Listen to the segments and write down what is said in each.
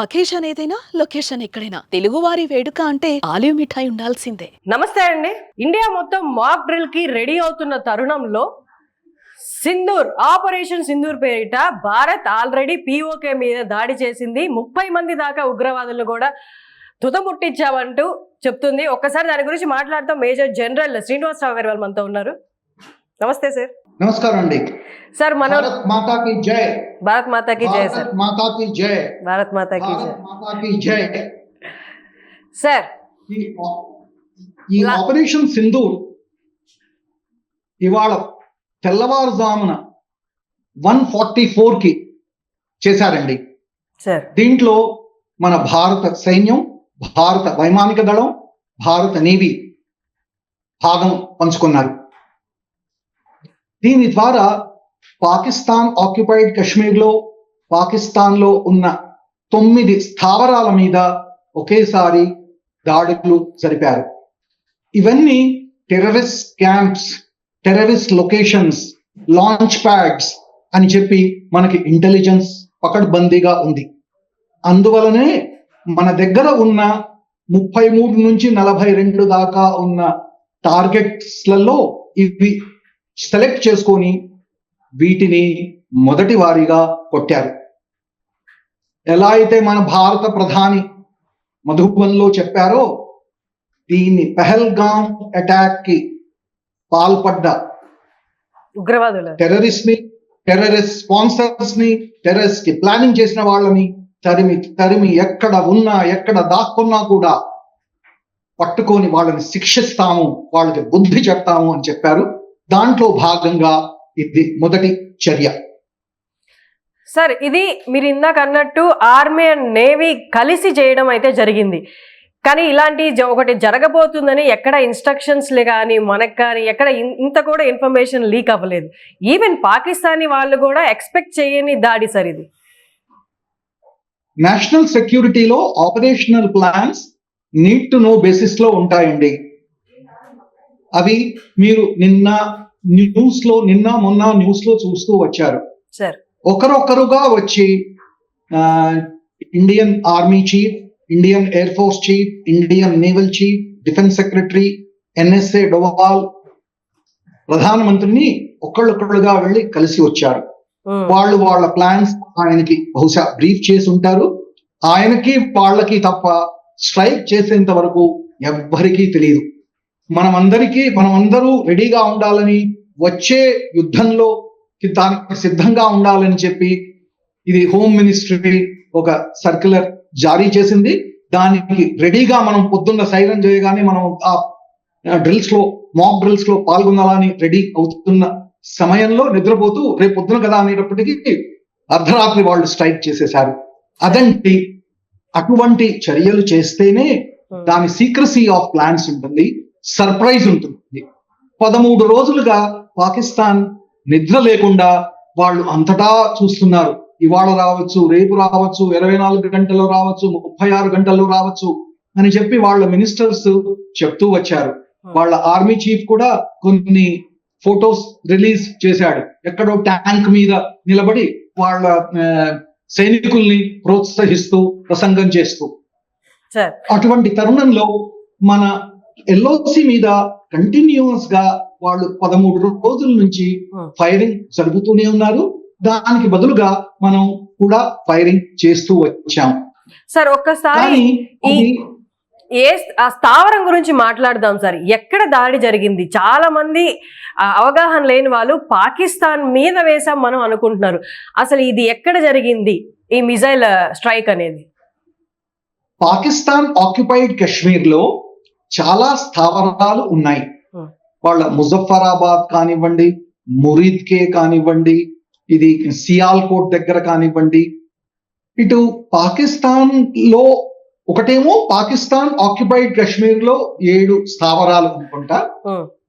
Occasion ఏదైనా location ఎక్కడైనా తెలుగువారి వేడుక అంటే ఆలివ్ మిఠాయి ఉండాల్సిందే. నమస్తే అండి. ఇండియా మొత్తం మాక్ డ్రిల్ కి రెడీ అవుతున్న తరుణంలో ఆపరేషన్ సింధూర్ పేరిట భారత్ ఆల్రెడీ పీఓకే మీద దాడి చేసింది. 30 మంది దాకా ఉగ్రవాదులను కూడా తుదముట్టించామంటూ చెప్తుంది. ఒక్కసారి దాని గురించి మాట్లాడతాం. మేజర్ జనరల్ శ్రీనివాసరావు గారు మనతో ఉన్నారు. నమస్తే సార్. నమస్కారం అండి సార్. మన భారత్ మాతాకి జై. భారత్ మాతాకి జై సార్. మాతాకి జై. భారత్ మాతాకి జై. మాతాకి జై సార్. ఈ ఆపరేషన్ సింధూర్ ఇవాళ తెల్లవారుజామున 1:44 చేశారండి. సార్, దీంట్లో మన భారత సైన్యం, భారత వైమానిక దళం, భారత నేవీ భాగం పంచుకున్నారు. దీని ద్వారా పాకిస్తాన్ ఆక్యుపైడ్ కశ్మీర్లో, పాకిస్తాన్లో ఉన్న 9 స్థావరాల మీద ఒకేసారి దాడులు జరిపారు. ఇవన్నీ terrorist camps, terrorist locations, launch pods అని చెప్పి మనకి ఇంటెలిజెన్స్ పకడ్బందీగా ఉంది. అందువలనే మన దగ్గర ఉన్న 33 నుంచి 42 దాకా ఉన్న టార్గెట్స్లలో ఇవి సెలెక్ట్ చేసుకొని వీటిని మొదటి వారీగా కొట్టారు. ఎలా అయితే మన భారత ప్రధాని మధుబన్లో చెప్పారో, దీన్ని పెహల్గాం అటాక్ కి పాల్పడ్డ ఉగ్రవాదులు, టెర్రరిస్ట్ స్పాన్సర్స్ ని, టెర్రరిస్ట్ కి ప్లానింగ్ చేసిన వాళ్ళని తరిమి ఎక్కడ ఉన్నా, ఎక్కడ దాక్కున్నా కూడా పట్టుకొని వాళ్ళని శిక్షిస్తాము, వాళ్ళకి బుద్ధి చెప్తాము అని చెప్పారు. దాంట్లో భాగంగా ఇది మొదటి చర్య. సార్, ఇది మీరు ఇందాక అన్నట్టు ఆర్మీ అండ్ నేవీ కలిసి చేయడం అయితే జరిగింది. కానీ ఇలాంటి ఒకటి జరగబోతుందని ఎక్కడ ఇన్స్ట్రక్షన్స్ కానీ మనకు కానీ ఎక్కడ ఇంత కూడా ఇన్ఫర్మేషన్ లీక్ అవ్వలేదు. ఈవెన్ పాకిస్తానీ వాళ్ళు కూడా ఎక్స్పెక్ట్ చేయని దాడి సార్ ఇది. నేషనల్ సెక్యూరిటీలో operational plans need to know basis లో ఉంటాయండి. అవి మీరు మొన్న న్యూస్ లో చూస్తూ వచ్చారు. సార్, ఒకరొకరుగా వచ్చి Indian army chief, Indian air force chief, Indian naval chief, defence secretary, NSA Doval, ప్రధానమంత్రిని ఒకళ్ళొకళ్ళుగా వెళ్ళి కలిసి వచ్చారు. వాళ్ళ ప్లాన్స్ ఆయనకి బహుశా బ్రీఫ్ చేసి ఉంటారు. ఆయనకి వాళ్ళకి తప్ప స్ట్రైక్ చేసేంత వరకు ఎవ్వరికీ తెలియదు. మనమందరూ రెడీగా ఉండాలని, వచ్చే యుద్ధంలో దానికి సిద్ధంగా ఉండాలని చెప్పి ఇది హోమ్ మినిస్ట్రీ ఒక సర్క్యులర్ జారీ చేసింది. దానికి రెడీగా మనం పొద్దున్న సైరన్ చేయగానే మనం ఆ మాక్ డ్రిల్స్ లో పాల్గొనాలని రెడీ అవుతున్న సమయంలో నిద్రపోతూ రేపు పొద్దున కదా అనేటప్పటికీ అర్ధరాత్రి వాళ్ళు స్ట్రైక్ చేసేశారు. అటువంటి చర్యలు చేస్తేనే దాని సీక్రసీ ఆఫ్ ప్లాన్స్ ఉంటుంది, సర్ప్రైజ్ ఉంటుంది. 13 రోజులుగా పాకిస్తాన్ నిద్ర లేకుండా వాళ్ళు అంతటా చూస్తున్నారు. ఇవాళ రావచ్చు, రేపు రావచ్చు, 24 గంటల్లో రావచ్చు, 36 గంటల్లో రావచ్చు అని చెప్పి వాళ్ళ మినిస్టర్స్ చెప్తూ వచ్చారు. వాళ్ళ ఆర్మీ చీఫ్ కూడా కొన్ని ఫొటోస్ రిలీజ్ చేశాడు, ఎక్కడో ట్యాంక్ మీద నిలబడి వాళ్ళ సైనికుల్ని ప్రోత్సహిస్తూ ప్రసంగం చేస్తూ. అటువంటి తరుణంలో మన ఎల్ఓసి మీద కంటిన్యూస్ గా వాళ్ళు 13 రోజుల నుంచి ఫైరింగ్ జరుగుతూనే ఉన్నారు. దానికి బదులుగా మనం కూడా ఫైరింగ్ చేస్తూ వచ్చాం. సార్, ఒక్కసారి ఆ స్థావరం గురించి మాట్లాడదాం సార్. ఎక్కడ దాడి జరిగింది? చాలా మంది అవగాహన లేని వాళ్ళు పాకిస్తాన్ మీద వేసాం మనం అనుకుంటున్నారు. అసలు ఇది ఎక్కడ జరిగింది ఈ మిజైల్ స్ట్రైక్ అనేది? పాకిస్తాన్ ఆక్యుపైడ్ కశ్మీర్ లో చాలా స్థావరాలు ఉన్నాయి. వాళ్ళ ముజఫరాబాద్ కానివ్వండి, మురీద్కే కానివ్వండి, ఇది సియాల్కోట్ దగ్గర కానివ్వండి, ఇటు పాకిస్తాన్ లో ఒకటేమో పాకిస్తాన్ ఆక్యుపైడ్ కశ్మీర్ లో 7 స్థావరాలు అనుకుంటా.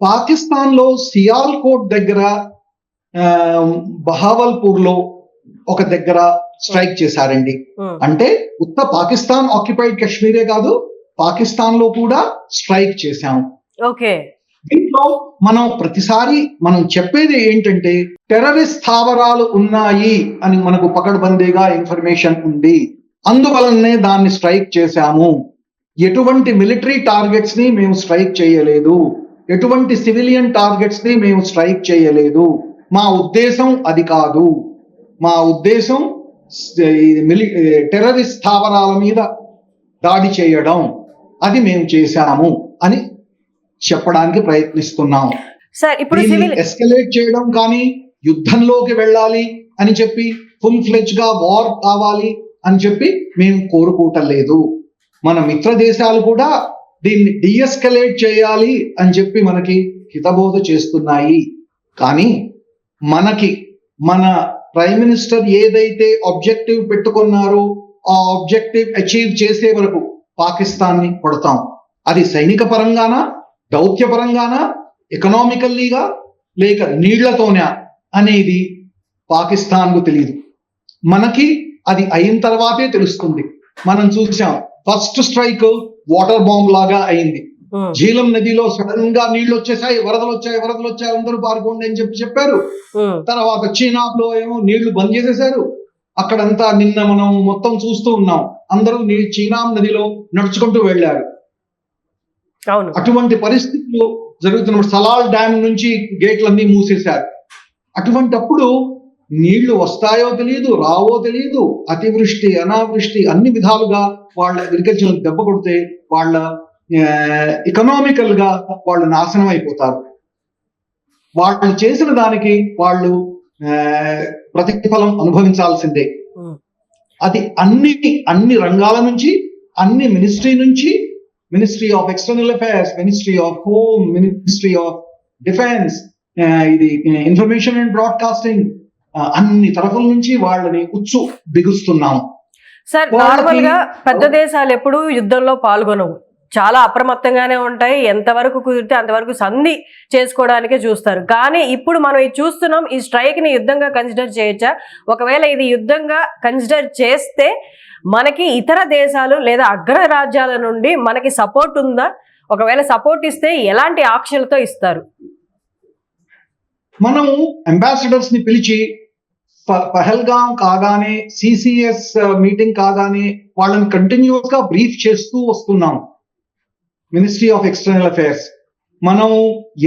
పాకిస్తాన్ లో సియాల్కోట్ దగ్గర, బహావల్పూర్ లో ఒక దగ్గర స్ట్రైక్ చేశారండి. అంటే పాకిస్తాన్ ఆక్యుపైడ్ కశ్మీరే కాదు, పాకిస్తాన్ లో కూడా స్ట్రైక్ చేశాం. దీంట్లో మనం ప్రతిసారి మనం చెప్పేది ఏంటంటే, టెర్రరిస్ట్ స్థావరాలు ఉన్నాయి అని మనకు పకడ్బందీగా ఇన్ఫర్మేషన్ ఉంది. అందువలనే దాన్ని స్ట్రైక్ చేశాము. ఎటువంటి మిలిటరీ టార్గెట్స్ ని మేము స్ట్రైక్ చేయలేదు, ఎటువంటి సివిలియన్ టార్గెట్స్ ని మేము స్ట్రైక్ చేయలేదు. మా ఉద్దేశం అది కాదు. మా ఉద్దేశం టెర్రరిస్ట్ స్థావరాల మీద దాడి చేయడం, అది మేము చేశాము అని చెప్పడానికి ప్రయత్నిస్తున్నాం. సార్ ఇప్పుడు ఎస్కలేట్ చేయడం కానీ, యుద్ధంలోకి వెళ్ళాలి అని చెప్పి, ఫుల్ ఫ్లెజ్ గా వార్ కావాలి అని చెప్పి మేము కోరుకోవటం. మన మిత్ర దేశాలు కూడా దీన్ని డిఎస్కలేట్ చేయాలి అని చెప్పి మనకి హితబోధ చేస్తున్నాయి. కానీ మన ప్రైమ్ మినిస్టర్ ఏదైతే ఆబ్జెక్టివ్ పెట్టుకున్నారో ఆ ఆబ్జెక్టివ్ అచీవ్ చేసే వరకు పాకిస్తాన్ని కొడతాం. అది సైనిక పరంగానా, దౌత్య పరంగానా, ఎకనామికల్లీగా, లేక నీళ్లతోనే అనేది పాకిస్తాన్కు తెలియదు. మనకి అది అయిన తర్వాతే తెలుస్తుంది. మనం చూసాం, ఫస్ట్ స్ట్రైక్ వాటర్ బాంబ్ లాగా అయింది. జీలం నదిలో సడన్ గా నీళ్లు వచ్చేసాయి, వరదలు వచ్చాయి, అందరూ పారిపోండి అని చెప్పారు. తర్వాత చైనాలో ఏమో నీళ్లు బంద్ చేసేశారు. అక్కడంతా నిన్న మనం మొత్తం చూస్తూ ఉన్నాం, అందరూ చైనా నదిలో నడుచుకుంటూ వెళ్ళారు. అటువంటి పరిస్థితులు జరుగుతున్నప్పుడు సలాల్ డ్యామ్ నుంచి గేట్లన్నీ మూసేశారు. అటువంటప్పుడు నీళ్లు వస్తాయో తెలియదు, రావో తెలియదు, అతివృష్టి అనావృష్టి అన్ని విధాలుగా వాళ్ళ అగ్రికల్చర్ దెబ్బ కొడితే వాళ్ళ ఎకనామికల్ గా వాళ్ళు నాశనం అయిపోతారు. వాళ్ళు చేసిన దానికి వాళ్ళు ప్రతిఫలం అనుభవించాల్సిందే. అది అన్ని రంగాల నుంచి, అన్ని ministry of external affairs, ministry of home, ministry of defence, ఇది ఇన్ఫర్మేషన్ అండ్ బ్రాడ్కాస్టింగ్, అన్ని తరఫుల నుంచి వాళ్ళని బిగుస్తున్నాం. సార్, నార్మల్ గా పెద్ద దేశాలు ఎప్పుడు యుద్ధంలో పాల్గొనవు, చాలా అప్రమత్తంగానే ఉంటాయి. ఎంతవరకు కుదిరితే అంతవరకు సంధి చేసుకోవడానికే చూస్తారు. కానీ ఇప్పుడు మనం ఇది చూస్తున్నాం, ఈ స్ట్రైక్ ని యుద్ధంగా కన్సిడర్ చేయొచ్చా? ఒకవేళ ఇది యుద్ధంగా కన్సిడర్ చేస్తే మనకి ఇతర దేశాలు లేదా అగ్ర రాజ్యాల నుండి మనకి సపోర్ట్ ఉందా? ఒకవేళ సపోర్ట్ ఇస్తే ఎలాంటి ఆంక్షలతో ఇస్తారు? మనము అంబాసిడర్స్ ని పిలిచి పహల్గాం కాగానే, సిసిఎస్ మీటింగ్ కాగానే వాళ్ళని కంటిన్యూస్ గా బ్రీఫ్ చేస్తూ వస్తున్నాం. మినిస్ట్రీ ఆఫ్ ఎక్స్టర్నల్ అఫైర్స్ మనం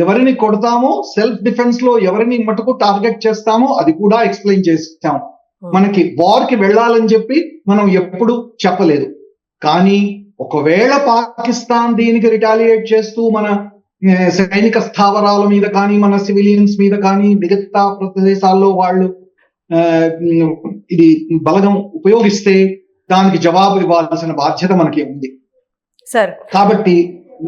ఎవరిని కొడతామో, సెల్ఫ్ డిఫెన్స్ లో ఎవరిని మటుకు టార్గెట్ చేస్తామో అది కూడా ఎక్స్ప్లెయిన్ చేస్తాం. మనకి వార్ కి వెళ్ళాలని చెప్పి మనం ఎప్పుడు చెప్పలేదు. కానీ ఒకవేళ పాకిస్తాన్ దీనికి రిటాలియేట్ చేస్తూ మన సైనిక స్థావరాల మీద కానీ, మన సివిలియన్స్ మీద కానీ, మిగతా ప్రదేశాల్లో వాళ్ళు ఇది బలగం ఉపయోగిస్తే దానికి జవాబు ఇవ్వాల్సిన బాధ్యత మనకి ఉంది. కాబట్టి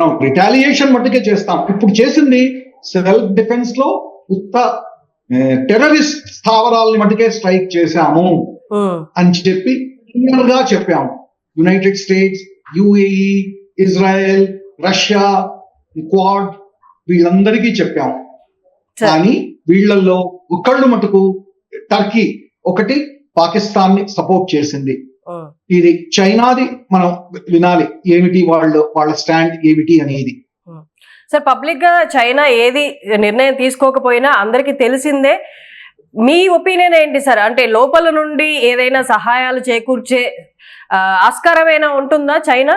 మనం రిటాలియేషన్ మట్టుకే చేస్తాం. ఇప్పుడు చేసింది సెల్ఫ్ డిఫెన్స్ లో టెర్రరిస్ట్ స్థావరాలని మట్టుకే స్ట్రైక్ చేశాము అని చెప్పి గా చెప్పాము. United states, UAE, Israel, Russia, quad వీళ్ళందరికీ చెప్పాము. కానీ వీళ్ళల్లో ఒకళ్ళు మటుకు టర్కీ ఒకటి పాకిస్తాన్ ని సపోర్ట్ చేసింది. ఇది చైనాది మనం వినాలి, ఏమిటి వాళ్ళ స్టాండ్ ఏమిటి అనేది. సార్, పబ్లిక్ గా చైనా ఏది నిర్ణయం తీసుకోకపోయినా అందరికీ తెలిసిందే. మీ ఒపీనియన్ ఏంటి సార్? అంటే లోపల నుండి ఏదైనా సహాయాలు చేకూర్చే ఆస్కారమైనా ఉంటుందా చైనా?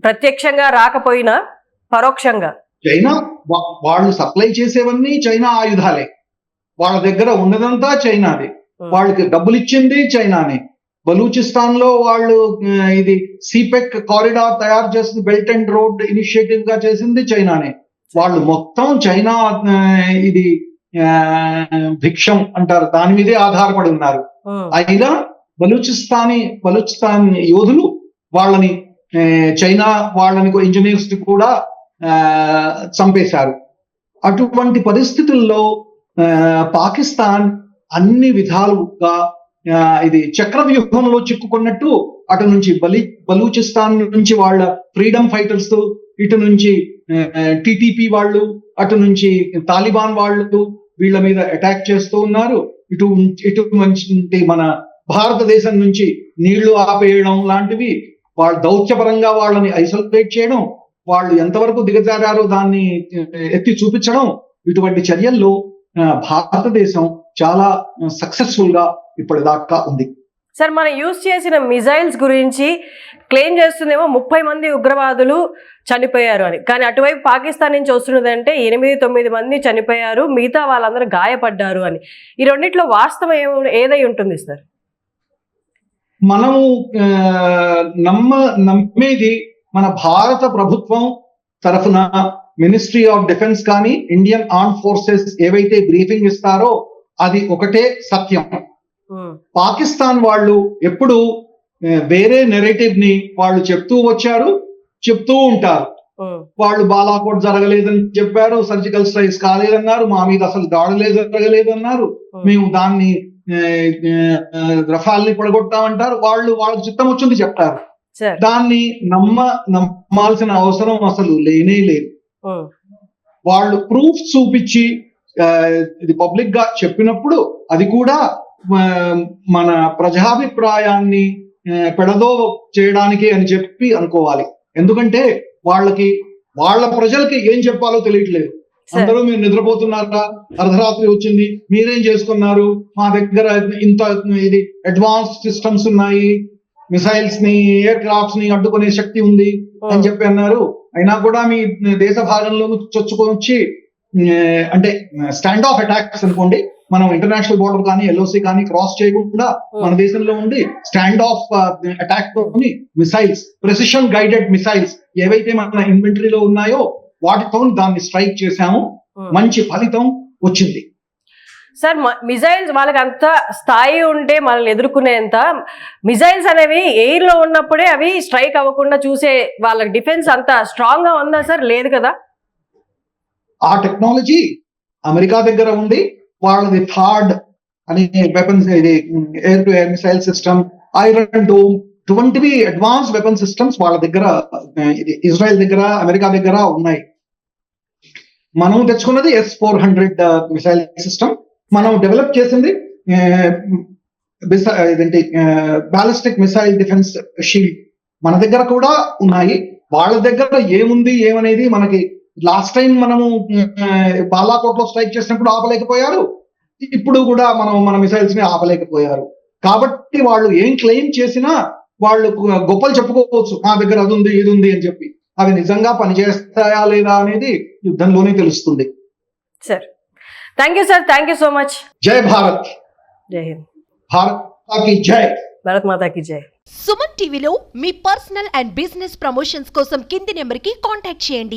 ప్రత్యక్షంగా రాకపోయినా పరోక్షంగా చైనా వాళ్ళు సప్లై చేసేవన్నీ చైనా ఆయుధాలే. వాళ్ళ దగ్గర ఉన్నదంతా చైనాదే. వాళ్ళకి డబ్బులు ఇచ్చింది చైనానే. బలూచిస్తాన్ లో వాళ్ళు ఇది సిపెక్ కారిడార్ తయారు చేసింది, బెల్ట్ అండ్ రోడ్ ఇనిషియేటివ్ గా చేసింది చైనానే. వాళ్ళు మొత్తం చైనా ఇది భిక్షం అంటారు, దాని మీదే ఆధారపడి ఉన్నారు. అయినా బలూచిస్తాన్ యోధులు వాళ్ళని చైనా వాళ్ళని ఇంజనీర్స్ కూడా చంపేశారు. అటువంటి పరిస్థితుల్లో పాకిస్తాన్ అన్ని విధాలుగా ఇది చక్రవ్యూహంలో చిక్కుకున్నట్టు, అటు నుంచి బలూచిస్తాన్ నుంచి వాళ్ళ ఫ్రీడమ్ ఫైటర్స్, ఇటు నుంచి టిటిపి వాళ్ళు, అటు నుంచి తాలిబాన్ వాళ్ళు వీళ్ళ మీద అటాక్ చేస్తూ ఉన్నారు. ఇటు నుంచి మన భారతదేశం నుంచి నీళ్లు ఆపేయడం లాంటివి, వాళ్ళ దౌత్యపరంగా వాళ్ళని ఐసోలేట్ చేయడం, వాళ్ళు ఎంతవరకు దిగజారారో దాన్ని ఎత్తి చూపించడం, ఇటువంటి చర్యల్లో భారతదేశం చాలా సక్సెస్ఫుల్ గా ఇప్పటిదాకా ఉంది. సార్ మనం యూజ్ చేసిన మిజైల్స్ గురించి క్లెయిమ్ చేస్తుందేమో 30 మంది ఉగ్రవాదులు చనిపోయారు అని, కానీ అటువైపు పాకిస్తాన్ నుంచి వస్తున్నదంటే 8-9 మంది చనిపోయారు, మిగతా వాళ్ళందరూ గాయపడ్డారు అని. ఈ రెండిట్లో వాస్తవం ఏదై ఉంటుంది సార్? మనము నమ్మేది మన భారత ప్రభుత్వం తరఫున మినిస్ట్రీ ఆఫ్ డిఫెన్స్ కానీ ఇండియన్ ఆర్మ్ ఫోర్సెస్ ఏవైతే బ్రీఫింగ్ ఇస్తారో అది ఒకటే సత్యం. పాకిస్తాన్ వాళ్ళు ఎప్పుడు వేరే నెరేటివ్ ని వాళ్ళు చెప్తూ వచ్చారు, చెప్తూ ఉంటారు. వాళ్ళు బాలాకోట్ జరగలేదని చెప్పారు, సర్జికల్ స్ట్రైక్స్ కాలేదన్నారు, మా మీద అసలు దాడులే జరగలేదన్నారు, మేము దాన్ని రఫాల్ని పడగొట్టామంటారు. వాళ్ళకి చిత్తం వచ్చింది చెప్తారు. దాన్ని నమ్మాల్సిన అవసరం అసలు లేనే లేదు. వాళ్ళు ప్రూఫ్ చూపించి ఇది పబ్లిక్ గా చెప్పినప్పుడు అది కూడా మన ప్రజాభిప్రాయాన్ని పెడదో చేయడానికి అని చెప్పి అనుకోవాలి. ఎందుకంటే వాళ్ళ ప్రజలకి ఏం చెప్పాలో తెలియట్లేదు. అందరూ మీరు నిద్రపోతున్నారా, అర్ధరాత్రి వచ్చింది, మీరేం చేసుకున్నారు, మా దగ్గర ఇంత ఇది అడ్వాన్స్ సిస్టమ్స్ ఉన్నాయి, మిసైల్స్ ని ఎయిర్ క్రాఫ్ట్స్ ని అడ్డుకునే శక్తి ఉంది అని చెప్పి అన్నారు. అయినా కూడా మీ దేశ భాగంలో చొచ్చుకొచ్చి అంటే స్టాండ్ ఆఫ్ అటాక్స్ అనుకోండి, మనం ఇంటర్నేషనల్ బోర్డర్ కానీ ఎల్ఓసి కానీ క్రాస్ చేయకుండా మన దేశంలో ఉండి స్టాండ్ ఆఫ్ అటాక్ తో మిసైల్స్, ప్రెసిషన్ గైడెడ్ మిసైల్స్ ఏవైతే మన ఇన్వెంటరీలో ఉన్నాయో వాటితో దాన్ని స్ట్రైక్ చేశాము. మంచి ఫలితం వచ్చింది. సార్ మిజైల్స్ వాళ్ళకి అంత స్థాయి ఉంటే మనల్ని ఎదుర్కొనేంత మిజైల్స్ అనేవి ఎయిర్ లో ఉన్నప్పుడే అవి స్ట్రైక్ అవ్వకుండా చూసే వాళ్ళ డిఫెన్స్ అంత స్ట్రాంగ్ గా ఉందా సార్? లేదు కదా. ఆ టెక్నాలజీ అమెరికా దగ్గర ఉంది. వాళ్ళది థాడ్ అని వెపన్స్, ఇది air to air missile system, iron dome, ఇటువంటివి అడ్వాన్స్ వెపన్ సిస్టమ్స్ వాళ్ళ దగ్గర, ఇజ్రాయెల్ దగ్గర, అమెరికా దగ్గర ఉన్నాయి. మనం తెచ్చుకున్నది S-400 మిసైల్ సిస్టమ్. మనం డెవలప్ చేసింది ఇదేంటి బాలిస్టిక్ మిసైల్ డిఫెన్స్ షీల్డ్. మన దగ్గర కూడా ఉన్నాయి. వాళ్ళ దగ్గర ఏముంది ఏమనేది మనకి లాస్ట్ టైం మనము బాలాకోట్ లో స్ట్రైక్ చేసినప్పుడు ఆపలేకపోయారు, ఇప్పుడు కూడా మన మిసైల్స్ ని ఆపలేకపోయారు. కాబట్టి వాళ్ళు ఏం క్లెయిమ్ చేసినా వాళ్ళు గొప్పలు చెప్పుకోవచ్చు, మా దగ్గర అది ఉంది ఇది ఉంది అని చెప్పి. అవి నిజంగా పనిచేస్తాయా లేదా అనేది యుద్ధంలోనే తెలుస్తుంది. Sir thank you sir, thank you so much. జై భారత్. జై హింద్. భారత్ మాతాకి జై. భారత్ మాతాకి జై. సుమన్ టీవీలో మీ పర్సనల్ అండ్ బిజినెస్ ప్రమోషన్స్ కోసం కింది నెంబర్కి కాంటాక్ట్ చేయండి.